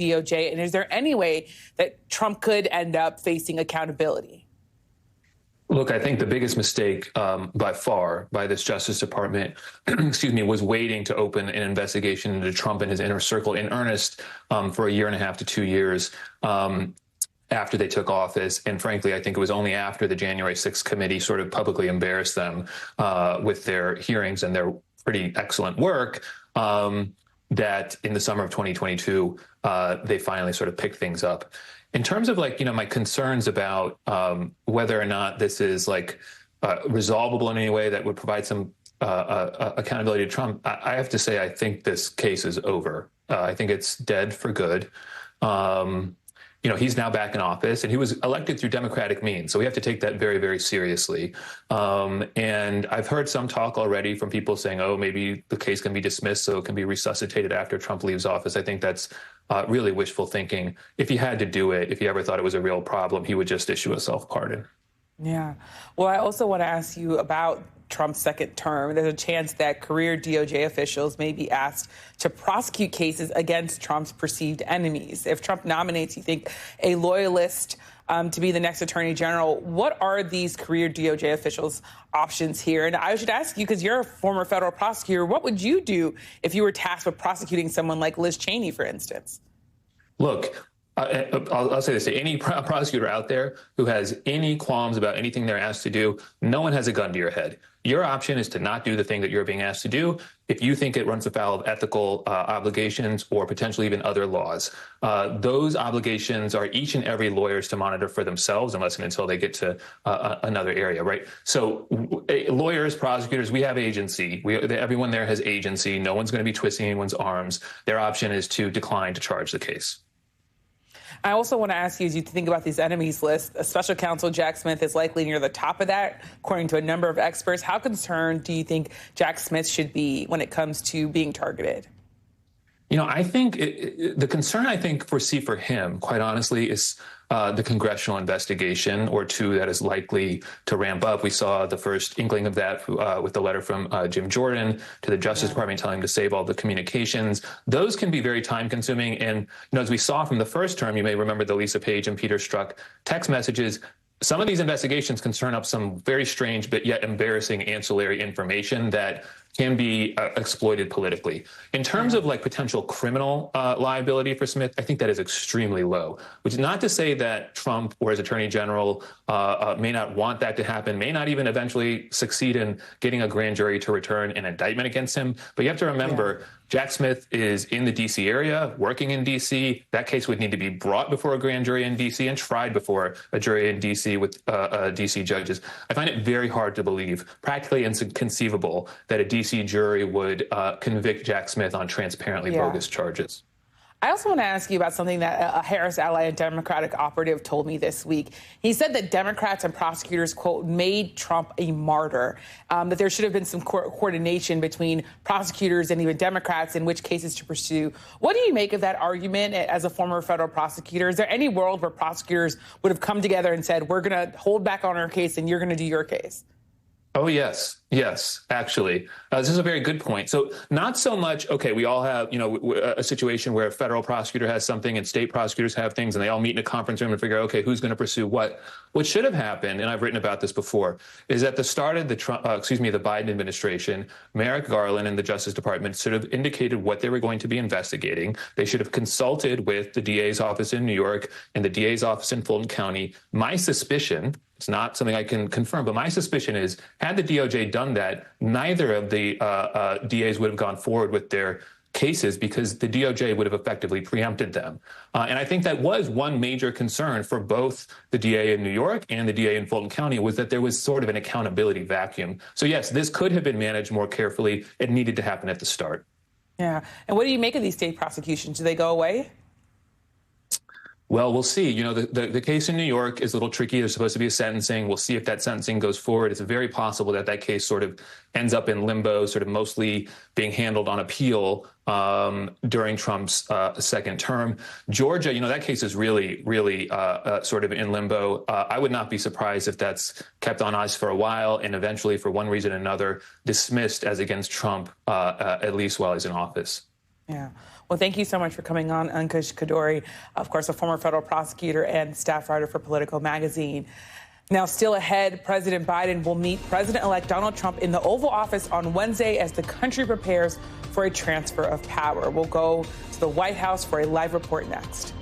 DOJ? And is there any way that Trump could end up facing accountability? Look, I think the biggest mistake by far by this Justice Department, excuse me, was waiting to open an investigation into Trump and his inner circle in earnest for a year and a half to 2 years after they took office. And frankly, I think it was only after the January 6th committee sort of publicly embarrassed them with their hearings and their pretty excellent work that in the summer of 2022, they finally sort of picked things up. In terms of my concerns about whether or not this is resolvable in any way that would provide some accountability to Trump, I have to say I think this case is over. I think it's dead for good. He's now back in office, and he was elected through democratic means. So we have to take that very, very seriously. And I've heard some talk already from people saying, oh, maybe the case can be dismissed so it can be resuscitated after Trump leaves office. I think that's really wishful thinking. If he had to do it, if he ever thought it was a real problem, he would just issue a self-pardon. Yeah. Well, I also want to ask you about Trump's second term. There's a chance that career DOJ officials may be asked to prosecute cases against Trump's perceived enemies. If Trump nominates, you think, a loyalist to be the next attorney general, what are these career DOJ officials' options here? And I should ask you, because you're a former federal prosecutor, what would you do if you were tasked with prosecuting someone like Liz Cheney, for instance? Look, I'll say this to any prosecutor out there who has any qualms about anything they're asked to do. No one has a gun to your head. Your option is to not do the thing that you're being asked to do if you think it runs afoul of ethical obligations or potentially even other laws. Those obligations are each and every lawyer's to monitor for themselves unless and until they get to another area, right? So lawyers, prosecutors, we have agency. Everyone there has agency. No one's going to be twisting anyone's arms. Their option is to decline to charge the case. I also want to ask you, as you think about these enemies list, Special Counsel Jack Smith is likely near the top of that, according to a number of experts. How concerned do you think Jack Smith should be when it comes to being targeted? I think the concern I foresee for him, quite honestly, is the congressional investigation or two that is likely to ramp up. We saw the first inkling of that with the letter from Jim Jordan to the Justice Department telling him to save all the communications. Those can be very time consuming. And as we saw from the first term, you may remember the Lisa Page and Peter Strzok text messages. Some of these investigations can turn up some very strange but yet embarrassing ancillary information that can be exploited politically. In terms of potential criminal liability for Smith, I think that is extremely low, which is not to say that Trump or his attorney general may not want that to happen, may not even eventually succeed in getting a grand jury to return an indictment against him. But you have to remember, Jack Smith is in the D.C. area, working in D.C. That case would need to be brought before a grand jury in D.C. and tried before a jury in D.C. with D.C. judges. I find it very hard to believe, practically inconceivable, that a D.C. jury would convict Jack Smith on transparently bogus charges. I also want to ask you about something that a Harris ally and Democratic operative told me this week. He said that Democrats and prosecutors, quote, made Trump a martyr, that there should have been some coordination between prosecutors and even Democrats in which cases to pursue. What do you make of that argument as a former federal prosecutor? Is there any world where prosecutors would have come together and said, we're going to hold back on our case and you're going to do your case? Oh, yes. Yes, actually. This is a very good point. So not so much, okay, we all have, a situation where a federal prosecutor has something and state prosecutors have things and they all meet in a conference room and figure out, okay, who's going to pursue what? What should have happened, and I've written about this before, is at the start of the Biden administration, Merrick Garland and the Justice Department sort of indicated what they were going to be investigating. They should have consulted with the DA's office in New York and the DA's office in Fulton County. My suspicion, it's not something I can confirm, but my suspicion is, had the DOJ done that, neither of the DAs would have gone forward with their cases because the DOJ would have effectively preempted them. And I think that was one major concern for both the DA in New York and the DA in Fulton County, was that there was sort of an accountability vacuum. So, yes, this could have been managed more carefully. It needed to happen at the start. Yeah. And what do you make of these state prosecutions? Do they go away? Well, we'll see. The case in New York is a little tricky. There's supposed to be a sentencing. We'll see if that sentencing goes forward. It's very possible that that case sort of ends up in limbo, sort of mostly being handled on appeal during Trump's second term. Georgia, that case is really sort of in limbo. I would not be surprised if that's kept on ice for a while and eventually, for one reason or another, dismissed as against Trump, at least while he's in office. Yeah. Well, thank you so much for coming on, Ankush Kadori, of course, a former federal prosecutor and staff writer for Politico magazine. Now, still ahead, President Biden will meet President-elect Donald Trump in the Oval Office on Wednesday as the country prepares for a transfer of power. We'll go to the White House for a live report next.